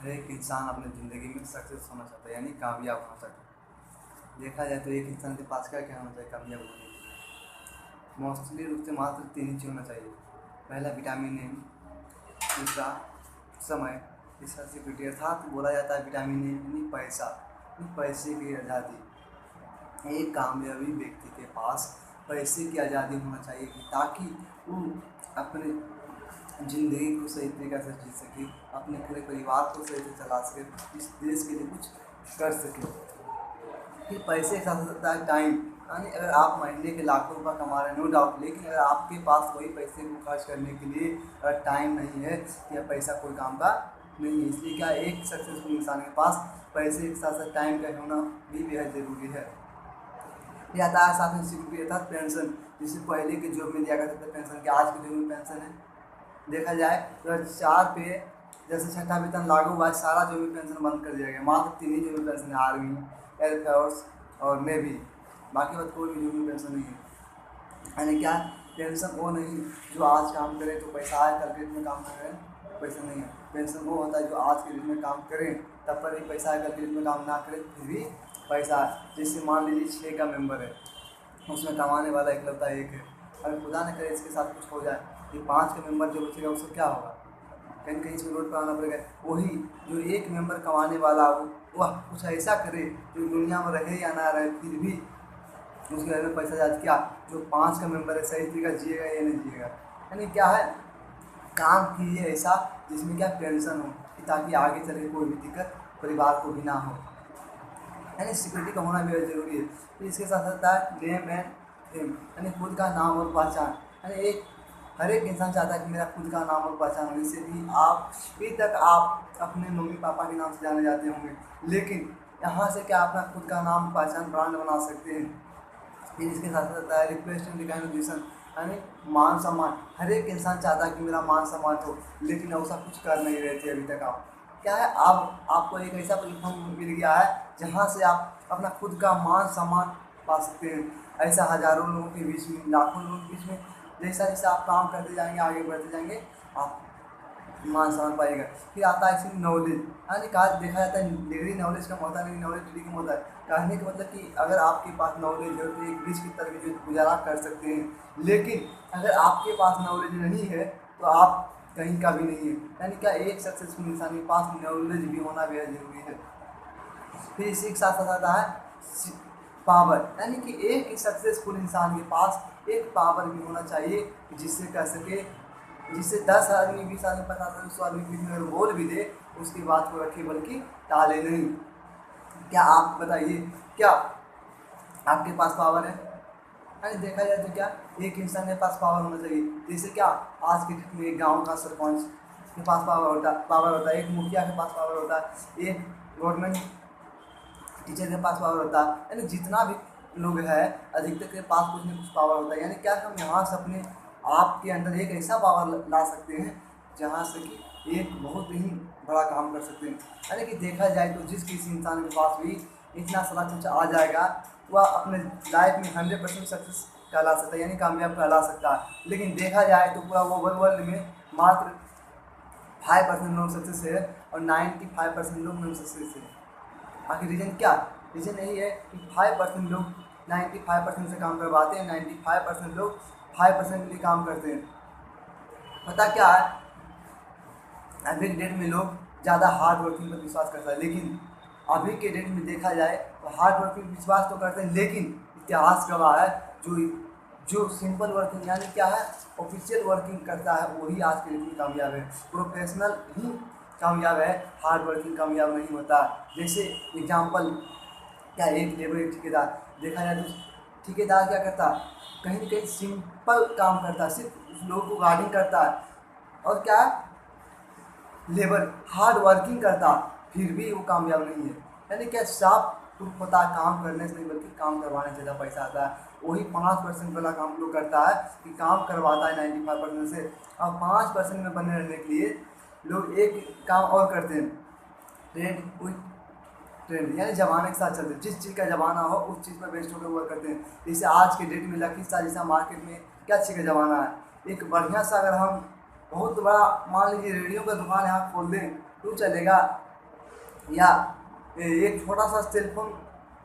हर एक इंसान अपनी ज़िंदगी में सक्सेस होना चाहता है, यानी कामयाब होना चाहता है। देखा जाए तो एक इंसान के पास क्या क्या होना चाहिए कामयाब होने के लिए? मोस्टली रूप से मात्र 3 ही चीज़ होना चाहिए। पहला विटामिन ए, दूसरा समय, तीसरा सिक्योरिटी। अर्थात बोला जाता है विटामिन ए यानी पैसा, यानी पैसे की आज़ादी। एक कामयाबी व्यक्ति के पास पैसे की आज़ादी होना चाहिए ताकि वो अपने ज़िंदगी को सही तरीक़े से जी सके, अपने पूरे परिवार को सही से चला सके, इस देश के लिए कुछ कर सके। फिर पैसे के साथ होता है टाइम, यानी अगर आप महीने के लाखों रुपये कमा रहे हैं नो डाउट, लेकिन अगर आपके पास वही पैसे को खर्च करने के लिए अगर टाइम नहीं है, या पैसा कोई काम का नहीं है। इसलिए क्या एक सक्सेसफुल इंसान के पास पैसे के साथ साथ टाइम का होना भी बेहद ज़रूरी है। यह आता है साथ में सिक्योरिटी अर्थात पेंशन, जिसे पहले के जॉब में दिया करता था पेंशन, के आज के जॉब में पेंशन है। देखा जाए 2004 पे जैसे छठा वेतन लागू हुआ, सारा जो भी पेंशन बंद कर दिया गया। मात्र 3 ही जो भी पेंशन है, आर्मी, एयरफोर्स और नेवी। बाकी बात कोई भी जो भी पेंशन नहीं है। यानी क्या पेंशन वो नहीं जो आज काम करे तो पैसा आए, कल के दिन में काम करें पैसा नहीं है। पेंशन वो होता है जो आज के दिन में काम करें तब पर ही पैसा आए, कल के दिन में काम ना करें फिर भी पैसा आए। जैसे मान लीजिए 6 का मेंबर है, उसमें कमाने वाला इकलौता एक है, अगर खुदा न करे इसके साथ कुछ हो जाए, ये 5 का मेंबर जो बचेगा उसको क्या होगा? कहीं न कहीं इसमें रोड पर आना पड़ेगा। वही जो एक मेंबर कमाने वाला वह कुछ ऐसा करे जो दुनिया में रहे या ना रहे फिर भी उसके घर में पैसा जाए। क्या जो 5 का मेंबर है सही तरीका जिएगा या नहीं जिएगा? यानी क्या है, काम कीजिए ऐसा जिसमें क्या पेंशन हो, कि ताकि आगे चल के कोई भी दिक्कत परिवार को भी ना हो। यानी सिक्योरिटी का होना भी ज़रूरी है। फिर इसके साथ साथ है नेम एंड फेम, यानी खुद का नाम और पहचान। यानी हर एक इंसान चाहता है कि मेरा खुद का नाम और पहचान हो। इससे भी आप अभी तक आप अपने मम्मी पापा के नाम से जाने जाते होंगे, लेकिन यहाँ से क्या अपना खुद का नाम पहचान ब्रांड बना सकते हैं। फिर इसके साथ साथ है रिक्वेस्ट एंड रिकॉग्निशन, यानी मान सम्मान। हर एक इंसान चाहता है कि मेरा मान सम्मान हो, लेकिन ऐसा कुछ कर नहीं रहे थे अभी तक। आप क्या है, आप आपको एक ऐसा प्लेटफॉर्म मिल गया है जहाँ से आप अपना खुद का मान सम्मान पा सकते हैं। ऐसा हज़ारों लोगों के बीच में, लाखों लोगों के बीच में जैसा जैसा आप काम करते जाएंगे, आगे बढ़ते जाएंगे, आप मान सम्मान पाइएगा। फिर आता है इसमें नॉलेज, यानी कहा देखा जाता है डिग्री नॉलेज कम होता है, लेकिन नॉलेज डिग्री कम होता है। कहने का मतलब कि अगर आपके पास नॉलेज है तो एक ब्रिज की तरह भी गुजारा कर सकते हैं, लेकिन अगर आपके पास नॉलेज नहीं है तो आप कहीं का भी नहीं है। यानी क्या एक सक्सेसफुल इंसान के पास नॉलेज भी होना बेहद ज़रूरी है। फिर इसी के साथ साथ आता है पावर, यानी कि एक सक्सेसफुल इंसान के पास एक पावर भी होना चाहिए जिससे कह सके, जिससे 10 आदमी 20 आदमी 50 आदमी 100 आदमी के बीच में अगर बोल भी दे उसकी बात को रखे बल्कि टाले नहीं। क्या आप बताइए, क्या आपके पास पावर है? यानी देखा जाए तो क्या एक इंसान के पास पावर होना चाहिए। जैसे क्या आज के डेट में एक गाँव का सरपंच के पास पावर होता है, एक मुखिया के पास पावर होता है, एक गवर्नमेंट टीचर के पास पावर होता है। यानी जितना भी लोग है अधिकतर के पास कुछ न कुछ पावर होता है। यानी क्या हम यहाँ से अपने आपके अंदर एक ऐसा पावर ला सकते हैं जहाँ से कि एक बहुत ही बड़ा काम कर सकते हैं। यानी कि देखा जाए तो जिस किसी इंसान के पास भी इतना सारा कुछ आ जाएगा वह अपने लाइफ में 100% सक्सेस कहला सकता है, यानी कामयाब कहला सकता है। लेकिन देखा जाए तो पूरा वर्ल्ड में मात्र 5% लोग सक्सेस है और 95% लोग नॉन सक्सेस है। आखिर रीज़न क्या? रीज़न यही है कि 5% लोग 95% से काम करवाते हैं, 95% लोग 5% के लिए काम करते हैं। पता क्या है, अभी के डेट में लोग ज़्यादा हार्ड वर्किंग पर विश्वास करता है, लेकिन अभी के डेट में देखा जाए तो हार्ड वर्किंग विश्वास तो करते हैं, लेकिन इतिहास गवाह है जो जो सिंपल वर्किंग यानी क्या है ऑफिशियल वर्किंग करता है वही आज के डेट में कामयाब है। प्रोफेशनल ही कामयाब है, हार्ड वर्किंग कामयाब नहीं होता। जैसे एग्जाम्पल क्या, एक लेबर एक ठेकेदार, देखा जाए तो ठेकेदार क्या करता है, कहीं न कहीं सिंपल काम करता है, सिर्फ लोगों को गार्डिंग करता है, और क्या लेबर हार्ड वर्किंग करता फिर भी वो कामयाब नहीं है। यानी क्या साफ प्रूफ होता है काम करने से नहीं बल्कि काम करवाने से ज़्यादा पैसा आता है। वही 5% वाला काम लोग करता है कि काम करवाता है 95% से, और 5% में बने रहने के लिए लोग एक काम और करते हैं, ट्रेंड विथ ट्रेंड, यानी ज़माने के साथ चलते हैं। जिस चीज़ का ज़माना हो उस चीज़ पर बेस्ड होकर वर्क करते हैं। जैसे आज के डेट में लखीसराय जैसा मार्केट में क्या चीज़ का ज़माना है, एक बढ़िया सा अगर हम बहुत बड़ा मान लीजिए रेडियो का दुकान यहाँ खोल दें तो चलेगा, या एक छोटा सा सेलफोन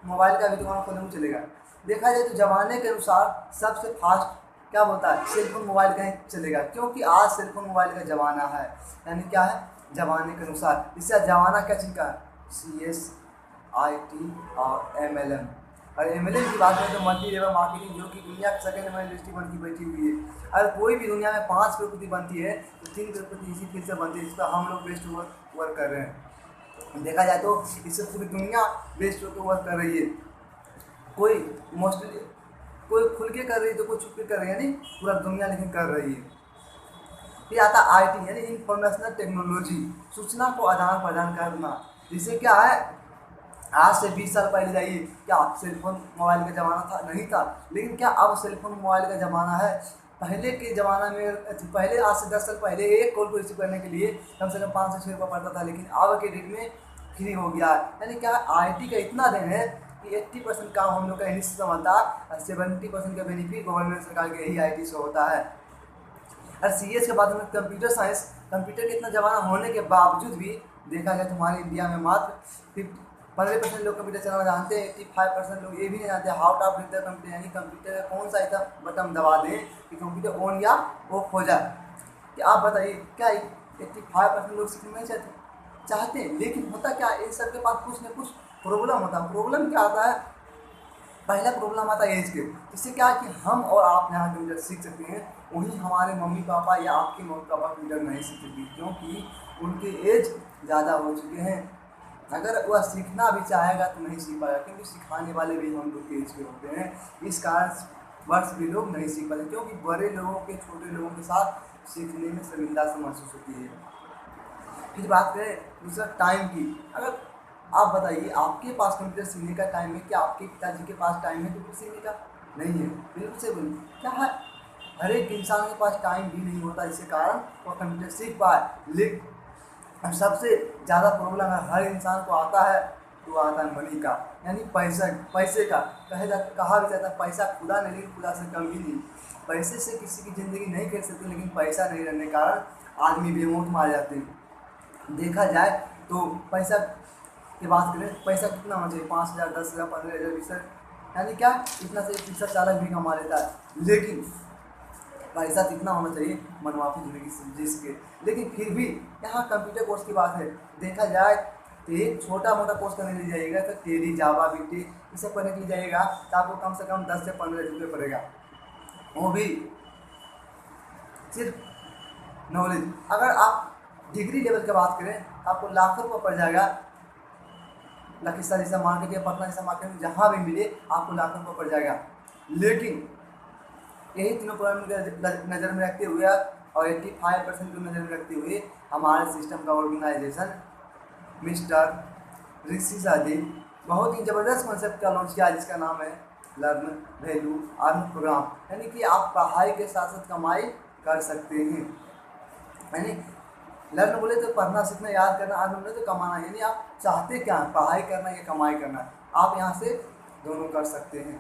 मोबाइल का भी दुकान खोलने में चलेगा। देखा जाए तो ज़माने के अनुसार सबसे फास्ट क्या बोलता है, सेलफोन मोबाइल का ही चलेगा, क्योंकि आज सेलफोन मोबाइल का ज़माना है। यानी क्या है, ज़माने के अनुसार। इससे ज़माना क्या चीज़ का है, CSIT और MLM। और MLM की बात करें तो मल्टी लेवल मार्केटिंग, जो कि दुनिया की सेकेंड नंबर इंडस्ट्री बन की बैठी हुई है। अगर कोई भी दुनिया में 5 करोड़पति बनती है तो 3 करोड़पति इसी फील्ड से बनती है, जिस पर हम लोग बेस्ट वर्क कर रहे हैं। देखा जाए तो इससे पूरी दुनिया बेस्ट होकर वर्क कर रही है। कोई मोस्टली कोई खुल के कर रही है तो कोई छुप के कर रही है, यानी पूरा दुनिया लेकिन कर रही है। फिर आता है IT यानी इंफॉर्मेशनल टेक्नोलॉजी, सूचना को आदान प्रदान करना। जिससे क्या है, आज से 20 साल पहले जाइए, क्या सेलफोन मोबाइल का ज़माना था, नहीं था। लेकिन क्या अब सेलफोन मोबाइल का ज़माना है। पहले के ज़माना में, पहले आज से 10 साल पहले एक कॉल को रिसीव करने के लिए कम से कम 5 से 6 रुपये पड़ता था, लेकिन अब के डेट में फ्री हो गया है। यानी क्या IT का इतना देन है कि 80% काम हम लोग का इन्हीं से होता है और 70% का बेनिफिट गवर्नमेंट सरकार के यही IT से होता है। और CS के बाद में कंप्यूटर साइंस, कंप्यूटर के इतना ज़माना होने के बावजूद भी देखा जाए तो हमारे इंडिया में मात्र 15% लोग कंप्यूटर चलाना जानते हैं। 85% लोग ये भी नहीं जानते how to operate the computer, यानी कंप्यूटर का कौन सा ऐसा बटन दबा दें कि कंप्यूटर ऑन या ऑफ हो जाए। कि आप बताइए, क्या 85% लोग सीखना नहीं चाहते हैं? लेकिन होता क्या, इन सब के पास कुछ ना कुछ प्रॉब्लम होता है। प्रॉब्लम क्या आता है, पहला प्रॉब्लम आता है एज के। इससे क्या है कि हम और आप जहाँ कंप्यूटर सीख सकते हैं, वहीं हमारे मम्मी पापा या आपके मम्मी पापा कंप्यूटर नहीं सीख सकते, क्योंकि उनके एज ज़्यादा हो चुके हैं। अगर वह सीखना भी चाहेगा तो नहीं सीख पाएगा, क्योंकि सिखाने वाले भी हम लोग के एज के होते हैं। इस कारण वर्ष भी लोग नहीं सीख पाते, क्योंकि बड़े लोगों के छोटे लोगों के साथ सीखने में शर्मिंदा से महसूस होती है। फिर बात करें दूसरा टाइम की। अगर आप बताइए, आपके पास कंप्यूटर सीखने का टाइम है, क्या आपके पिताजी के पास टाइम है कंप्यूटर सीखने का? नहीं है, बिल्कुल से बोलिए। क्या है, हर एक इंसान के पास टाइम भी नहीं होता, इसके कारण वो कंप्यूटर सीख पाए। लेकिन सबसे ज़्यादा प्रॉब्लम है हर इंसान को आता है, तो आता है मनी का, यानी पैसे का। कहा भी जाता है पैसा खुदा नहीं, लेकिन खुदा से कम भी नहीं। पैसे से किसी की ज़िंदगी नहीं कर सकते, लेकिन पैसा नहीं रहने के कारण आदमी बेमौत मार जाते हैं। देखा जाए तो पैसा की बात करें, पैसा कितना होना चाहिए, 5,000, 10,000, 15,000, 20,000, यानी क्या इतना से एक रिक्शा चालक भी कमा लेता है। लेकिन पैसा कितना होना चाहिए, मनमाफी ज़िंदगी जी सके। लेकिन फिर भी यहाँ कंप्यूटर कोर्स की बात है, देखा जाए तो एक छोटा मोटा कोर्स करने के लिए जाइएगा तो टेली, जावा, BT ये सब करने के लिए जाइएगा तो आपको कम से कम 10 से 15 रुपये पड़ेगा, वो भी सिर्फ नॉलेज। अगर आप डिग्री लेवल की बात करें तो आपको लाखों रुपये पड़ जाएगा। लखीसराय जैसा मार्केट या पटना जैसा मार्केट में जहाँ भी मिले आपको लाखों रुपये पड़ जाएगा। लेकिन यही तीनों पॉइंट नज़र में रखते हुए और 85% को नज़र में रखते हुए हमारे सिस्टम का ऑर्गेनाइजेशन मिस्टर ऋषि शादी बहुत ही ज़बरदस्त कॉन्सेप्ट का लॉन्च किया, जिसका नाम है लर्न वैल्यू अर्न प्रोग्राम। यानी कि आप पढ़ाई के साथ साथ कमाई कर सकते हैं। यानी लर्न बोले तो पढ़ना सीखना याद करना, अर्न बोले तो कमाना। यानी आप चाहते क्या हैं, पढ़ाई करना या कमाई करना, आप यहाँ से दोनों कर सकते हैं।